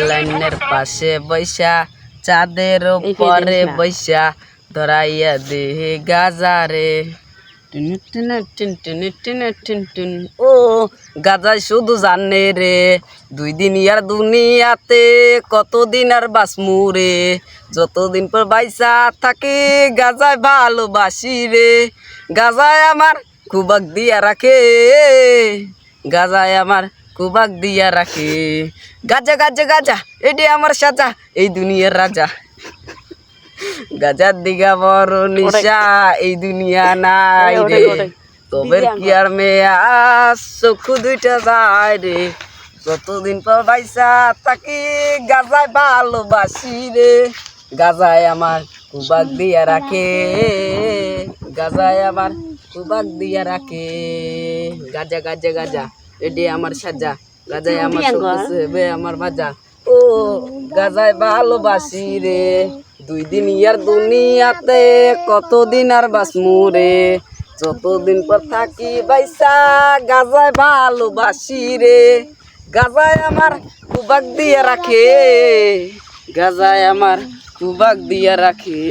লাইনের পাশে বৈশা চাঁদের উপরে বৈশা ধরাইয়া দে গাজা রে। ও গাজায় শুধু জানে রে 2 দিন ইয়ার দুনিয়াতে কতদিন আর বাসমু রে। যতদিন পর বাইসা থাকি গাজায় ভালোবাসি রে। গাজায় আমার কুবাক দিয়া রাখে, গাজায় আমার কুবাক দিয়া রাখে। গাজা গাজা গাজা এটি আমার সাজা, এই দুনিয়ার রাজা। গাজার দিঘা বড় নিশা, এই দুনিয়া নাই রে। তবে কি আর মেয়া চক্ষু দুইটা যায় রে। যতদিন পর বাইসা থাকি গাজায় ভালোবাসি রে। গাজায় আমার কুবাক দিয়া রাখে, গাজায় আমার কুবাক দিয়া রাখে। গাজা গাজা গাজা এটি আমার সাজা, গাজায় আমার সবে আমার বাজা। ও গাজায় ভালোবাসি রে 2 দিন ইয়ার দুনিয়াতে কতদিন আর বাসমু রে। যতদিন পর থাকি বাইসা গাজায় ভালোবাসি রে। গাজায় আমার কুবাক দিয়া রাখে, গাজায় আমার কুবাক দিয়া রাখে।